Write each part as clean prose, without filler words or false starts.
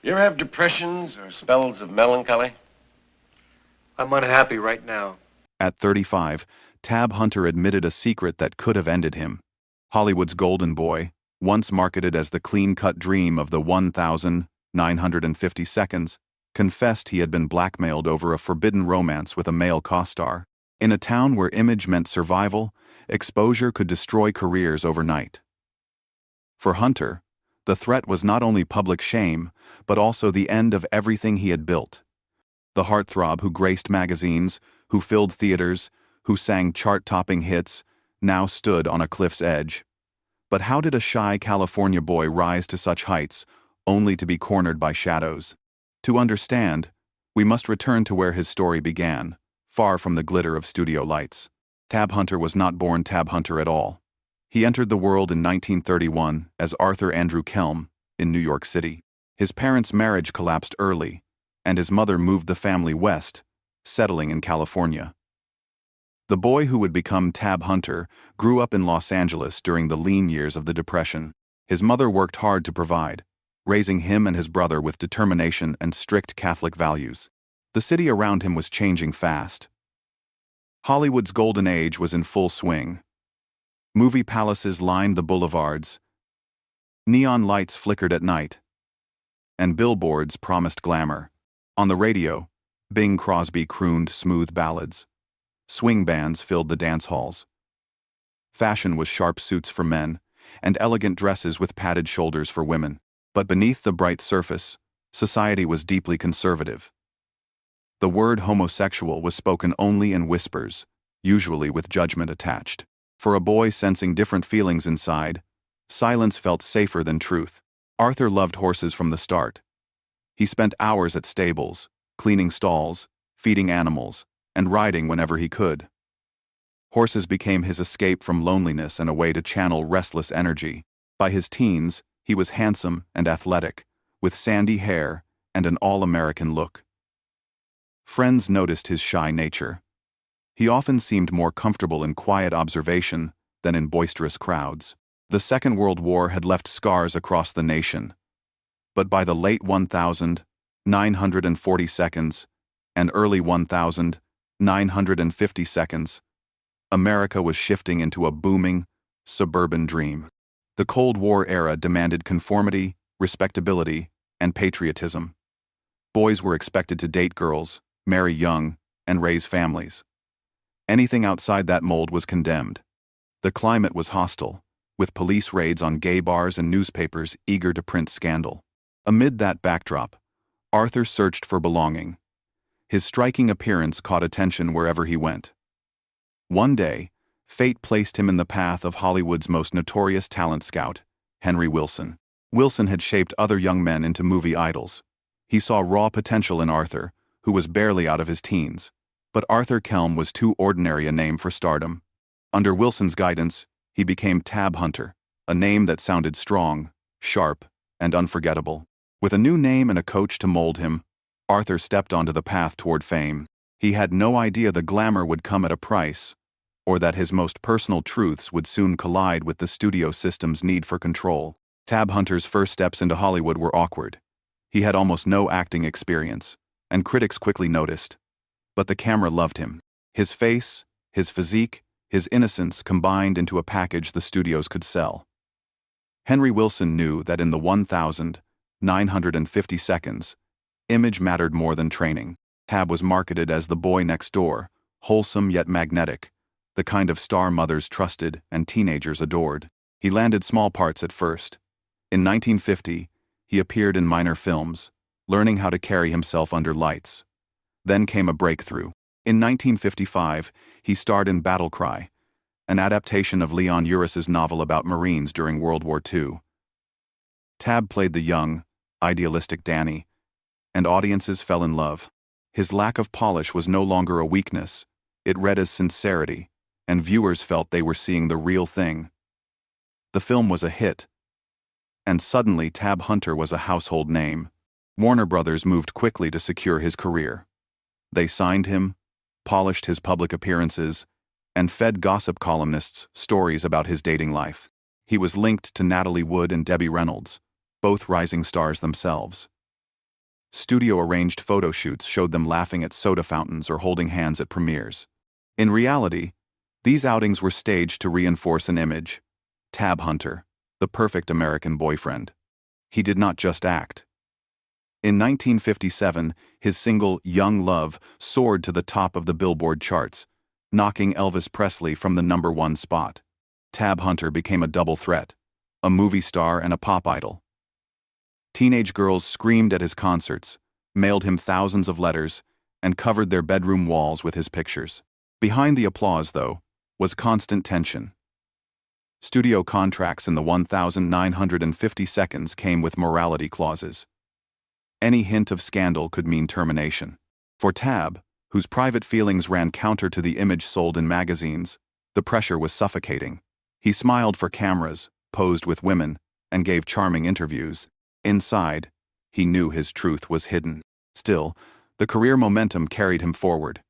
You ever have depressions or spells of melancholy? I'm unhappy right now. At 35, Tab Hunter admitted a secret that could have ended him. Hollywood's golden boy, once marketed as the clean-cut dream of the 1,950 seconds, confessed he had been blackmailed over a forbidden romance with a male co-star. In a town where image meant survival, exposure could destroy careers overnight. For Hunter, the threat was not only public shame, but also the end of everything he had built. The heartthrob who graced magazines, who filled theaters, who sang chart-topping hits, now stood on a cliff's edge. But how did a shy California boy rise to such heights, only to be cornered by shadows? To understand, we must return to where his story began, far from the glitter of studio lights. Tab Hunter was not born Tab Hunter at all. He entered the world in 1931 as Arthur Andrew Kelm in New York City. His parents' marriage collapsed early, and his mother moved the family west, settling in California. The boy who would become Tab Hunter grew up in Los Angeles during the lean years of the Depression. His mother worked hard to provide, raising him and his brother with determination and strict Catholic values. The city around him was changing fast. Hollywood's golden age was in full swing. Movie palaces lined the boulevards. Neon lights flickered at night, and billboards promised glamour. On the radio, Bing Crosby crooned smooth ballads. Swing bands filled the dance halls. Fashion was sharp suits for men, and elegant dresses with padded shoulders for women. But beneath the bright surface, society was deeply conservative. The word homosexual was spoken only in whispers, usually with judgment attached. For a boy sensing different feelings inside, silence felt safer than truth. Arthur loved horses from the start. He spent hours at stables, cleaning stalls, feeding animals, and riding whenever he could. Horses became his escape from loneliness and a way to channel restless energy. By his teens, he was handsome and athletic, with sandy hair and an all-American look. Friends noticed his shy nature. He often seemed more comfortable in quiet observation than in boisterous crowds. The Second World War had left scars across the nation. But by the late 1940 seconds and early 1950 seconds, America was shifting into a booming, suburban dream. The Cold War era demanded conformity, respectability, and patriotism. Boys were expected to date girls, marry young, and raise families. Anything outside that mold was condemned. The climate was hostile, with police raids on gay bars and newspapers eager to print scandal. Amid that backdrop, Arthur searched for belonging. His striking appearance caught attention wherever he went. One day, fate placed him in the path of Hollywood's most notorious talent scout, Henry Wilson. Wilson had shaped other young men into movie idols. He saw raw potential in Arthur, who was barely out of his teens. But Arthur Kelm was too ordinary a name for stardom. Under Wilson's guidance, he became Tab Hunter, a name that sounded strong, sharp, and unforgettable. With a new name and a coach to mold him, Arthur stepped onto the path toward fame. He had no idea the glamour would come at a price, or that his most personal truths would soon collide with the studio system's need for control. Tab Hunter's first steps into Hollywood were awkward. He had almost no acting experience, and critics quickly noticed. But the camera loved him. His face, his physique, his innocence combined into a package the studios could sell. Henry Wilson knew that in the 1,950 seconds, image mattered more than training. Tab was marketed as the boy next door, wholesome yet magnetic, the kind of star mothers trusted and teenagers adored. He landed small parts at first. In 1950, he appeared in minor films, learning how to carry himself under lights. Then came a breakthrough. In 1955, he starred in Battle Cry, an adaptation of Leon Uris's novel about Marines during World War II. Tab played the young, idealistic Danny, and audiences fell in love. His lack of polish was no longer a weakness. It read as sincerity, and viewers felt they were seeing the real thing. The film was a hit, and suddenly Tab Hunter was a household name. Warner Brothers moved quickly to secure his career. They signed him, polished his public appearances, and fed gossip columnists stories about his dating life. He was linked to Natalie Wood and Debbie Reynolds, both rising stars themselves. Studio-arranged photo shoots showed them laughing at soda fountains or holding hands at premieres. In reality, these outings were staged to reinforce an image. Tab Hunter, the perfect American boyfriend. He did not just act. In 1957, his single Young Love soared to the top of the Billboard charts, knocking Elvis Presley from the #1 spot. Tab Hunter became a double threat, a movie star and a pop idol. Teenage girls screamed at his concerts, mailed him thousands of letters, and covered their bedroom walls with his pictures. Behind the applause, though, was constant tension. Studio contracts in the 1,950 seconds came with morality clauses. Any hint of scandal could mean termination. For Tab, whose private feelings ran counter to the image sold in magazines, the pressure was suffocating. He smiled for cameras, posed with women, and gave charming interviews. Inside, he knew his truth was hidden. Still, the career momentum carried him forward.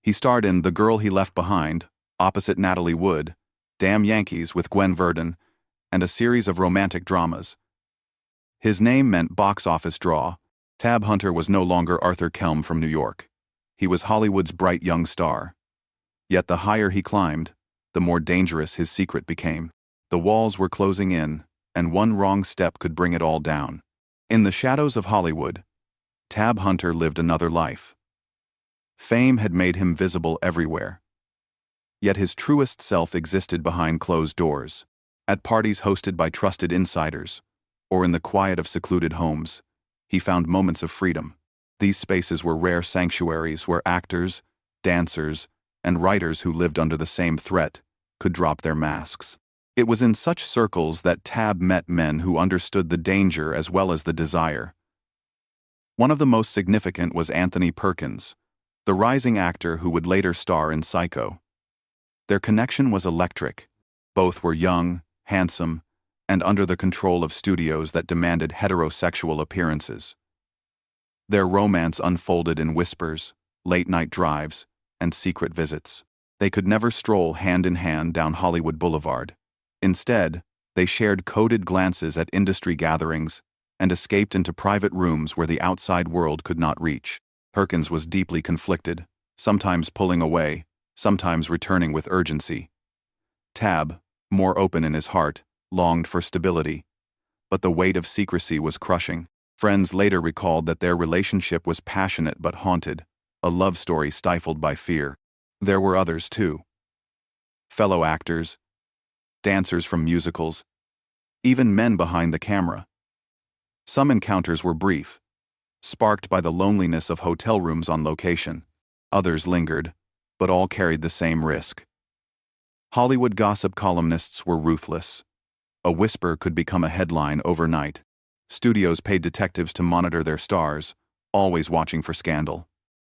He starred in The Girl He Left Behind, opposite Natalie Wood, Damn Yankees with Gwen Verdon, and a series of romantic dramas. His name meant box office draw. Tab Hunter was no longer Arthur Kelm from New York. He was Hollywood's bright young star. Yet the higher he climbed, the more dangerous his secret became. The walls were closing in, and one wrong step could bring it all down. In the shadows of Hollywood, Tab Hunter lived another life. Fame had made him visible everywhere. Yet his truest self existed behind closed doors, at parties hosted by trusted insiders, or in the quiet of secluded homes. He found moments of freedom. These spaces were rare sanctuaries where actors, dancers, and writers who lived under the same threat could drop their masks. It was in such circles that Tab met men who understood the danger as well as the desire. One of the most significant was Anthony Perkins, the rising actor who would later star in Psycho. Their connection was electric. Both were young, handsome, and under the control of studios that demanded heterosexual appearances. Their romance unfolded in whispers, late-night drives, and secret visits. They could never stroll hand in hand down Hollywood Boulevard. Instead, they shared coded glances at industry gatherings and escaped into private rooms where the outside world could not reach. Perkins was deeply conflicted, sometimes pulling away, sometimes returning with urgency. Tab, more open in his heart, longed for stability. But the weight of secrecy was crushing. Friends later recalled that their relationship was passionate but haunted, a love story stifled by fear. There were others too. Fellow actors, dancers from musicals, even men behind the camera. Some encounters were brief, sparked by the loneliness of hotel rooms on location. Others lingered, but all carried the same risk. Hollywood gossip columnists were ruthless. A whisper could become a headline overnight. Studios paid detectives to monitor their stars, always watching for scandal.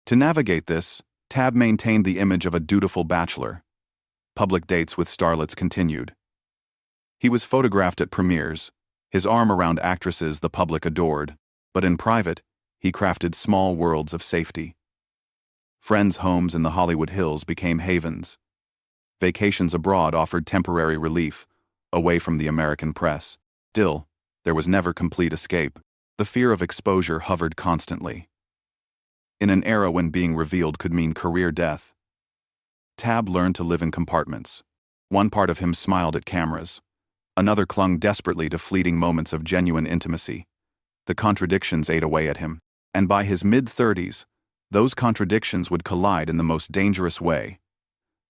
To navigate this, Tab maintained the image of a dutiful bachelor. Public dates with starlets continued. He was photographed at premieres, his arm around actresses the public adored, but in private, he crafted small worlds of safety. Friends' homes in the Hollywood Hills became havens. Vacations abroad offered temporary relief, away from the American press. Still, there was never complete escape. The fear of exposure hovered constantly. In an era when being revealed could mean career death, Tab learned to live in compartments. One part of him smiled at cameras. Another clung desperately to fleeting moments of genuine intimacy. The contradictions ate away at him, and by his mid-30s, those contradictions would collide in the most dangerous way,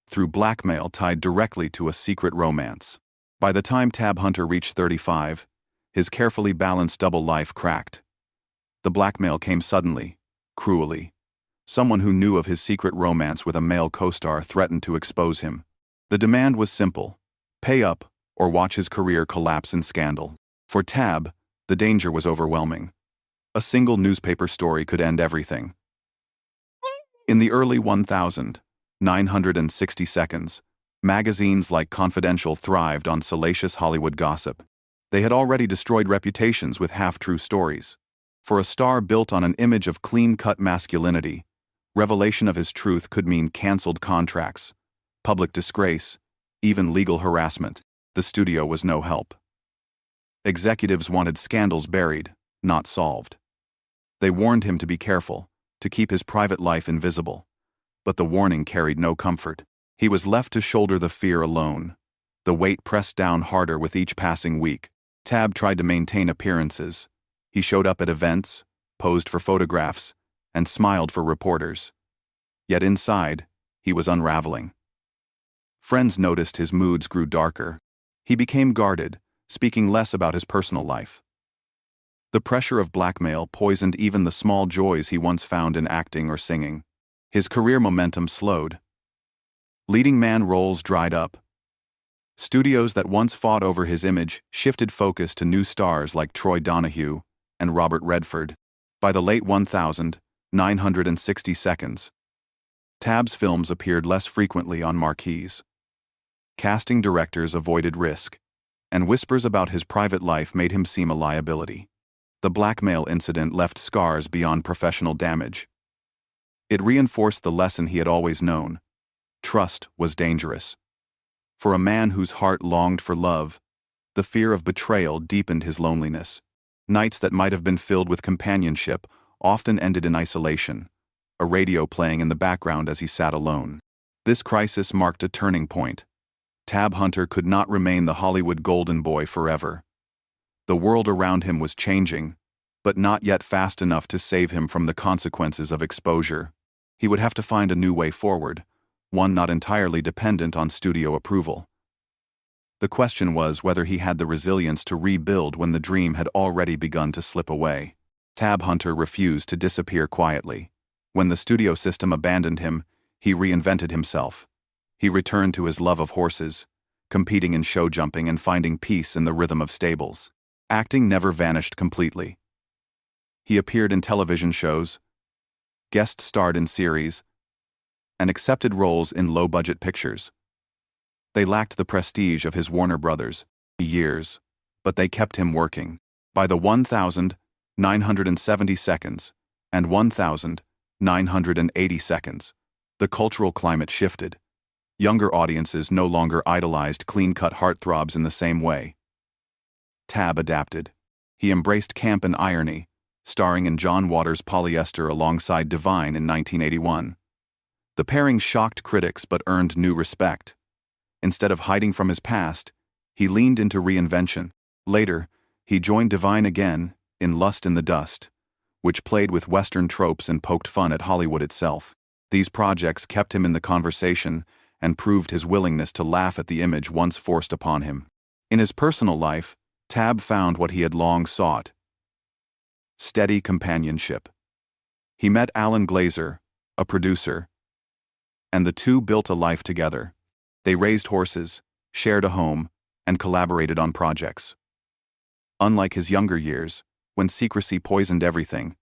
through blackmail tied directly to a secret romance. By the time Tab Hunter reached 35, his carefully balanced double life cracked. The blackmail came suddenly, cruelly. Someone who knew of his secret romance with a male co-star threatened to expose him. The demand was simple: pay up or watch his career collapse in scandal. For Tab, the danger was overwhelming. A single newspaper story could end everything. In the early 1960 seconds, magazines like Confidential thrived on salacious Hollywood gossip. They had already destroyed reputations with half-true stories. For a star built on an image of clean-cut masculinity, revelation of his truth could mean canceled contracts, public disgrace, even legal harassment. The studio was no help. Executives wanted scandals buried, not solved. They warned him to be careful, to keep his private life invisible. But the warning carried no comfort. He was left to shoulder the fear alone. The weight pressed down harder with each passing week. Tab tried to maintain appearances. He showed up at events, posed for photographs, and smiled for reporters. Yet inside, he was unraveling. Friends noticed his moods grew darker. He became guarded, speaking less about his personal life. The pressure of blackmail poisoned even the small joys he once found in acting or singing. His career momentum slowed. Leading man roles dried up. Studios that once fought over his image shifted focus to new stars like Troy Donahue and Robert Redford. By the late 1960s, Tab's films appeared less frequently on marquees. Casting directors avoided risk, and whispers about his private life made him seem a liability. The blackmail incident left scars beyond professional damage. It reinforced the lesson he had always known: trust was dangerous. For a man whose heart longed for love, the fear of betrayal deepened his loneliness. Nights that might have been filled with companionship often ended in isolation, a radio playing in the background as he sat alone. This crisis marked a turning point. Tab Hunter could not remain the Hollywood golden boy forever. The world around him was changing, but not yet fast enough to save him from the consequences of exposure. He would have to find a new way forward, one not entirely dependent on studio approval. The question was whether he had the resilience to rebuild when the dream had already begun to slip away. Tab Hunter refused to disappear quietly. When the studio system abandoned him, he reinvented himself. He returned to his love of horses, competing in show jumping and finding peace in the rhythm of stables. Acting never vanished completely. He appeared in television shows, guest starred in series, and accepted roles in low-budget pictures. They lacked the prestige of his Warner Brothers years, but they kept him working. By the 1970s and 1980s, the cultural climate shifted. Younger audiences no longer idolized clean-cut heartthrobs in the same way. Tab adapted. He embraced camp and irony, starring in John Waters' Polyester alongside Divine in 1981. The pairing shocked critics but earned new respect. Instead of hiding from his past, he leaned into reinvention. Later, he joined Divine again in Lust in the Dust, which played with Western tropes and poked fun at Hollywood itself. These projects kept him in the conversation and proved his willingness to laugh at the image once forced upon him. In his personal life, Tab found what he had long sought: steady companionship. He met Alan Glazer, a producer, and the two built a life together. They raised horses, shared a home, and collaborated on projects. Unlike his younger years, when secrecy poisoned everything,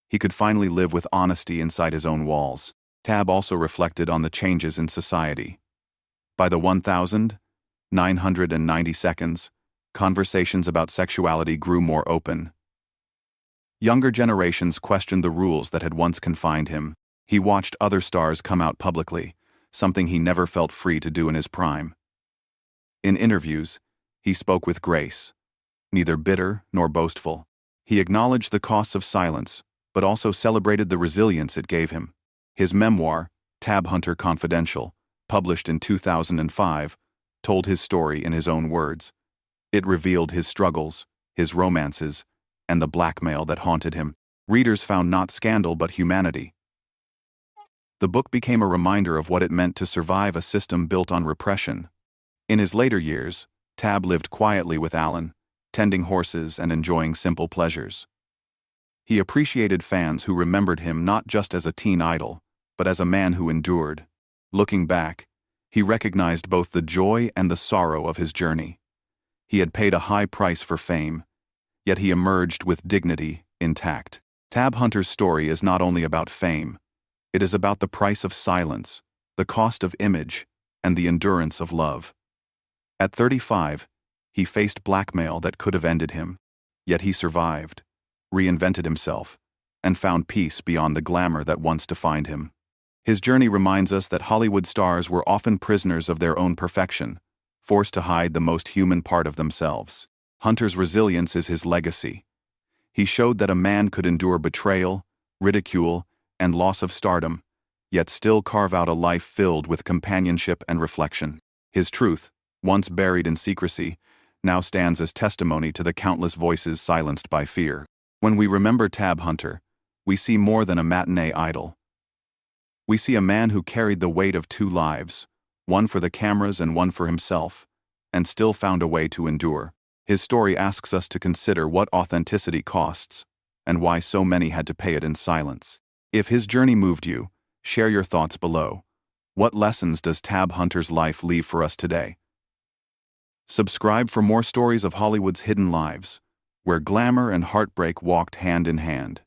he could finally live with honesty inside his own walls. Tab also reflected on the changes in society. By the 1990s, conversations about sexuality grew more open. Younger generations questioned the rules that had once confined him. He watched other stars come out publicly, something he never felt free to do in his prime. In interviews, he spoke with grace, neither bitter nor boastful. He acknowledged the costs of silence, but also celebrated the resilience it gave him. His memoir, Tab Hunter Confidential, published in 2005, told his story in his own words. It revealed his struggles, his romances, and the blackmail that haunted him. Readers found not scandal but humanity. The book became a reminder of what it meant to survive a system built on repression. In his later years, Tab lived quietly with Alan, tending horses and enjoying simple pleasures. He appreciated fans who remembered him not just as a teen idol, but as a man who endured. Looking back, he recognized both the joy and the sorrow of his journey. He had paid a high price for fame, yet he emerged with dignity intact. Tab Hunter's story is not only about fame, it is about the price of silence, the cost of image, and the endurance of love. At 35, he faced blackmail that could have ended him, yet he survived, reinvented himself, and found peace beyond the glamour that once defined him. His journey reminds us that Hollywood stars were often prisoners of their own perfection, forced to hide the most human part of themselves. Hunter's resilience is his legacy. He showed that a man could endure betrayal, ridicule, and loss of stardom, yet still carve out a life filled with companionship and reflection. His truth, once buried in secrecy, now stands as testimony to the countless voices silenced by fear. When we remember Tab Hunter, we see more than a matinee idol. We see a man who carried the weight of two lives, one for the cameras and one for himself, and still found a way to endure. His story asks us to consider what authenticity costs, and why so many had to pay it in silence. If his journey moved you, share your thoughts below. What lessons does Tab Hunter's life leave for us today? Subscribe for more stories of Hollywood's hidden lives, where glamour and heartbreak walked hand in hand.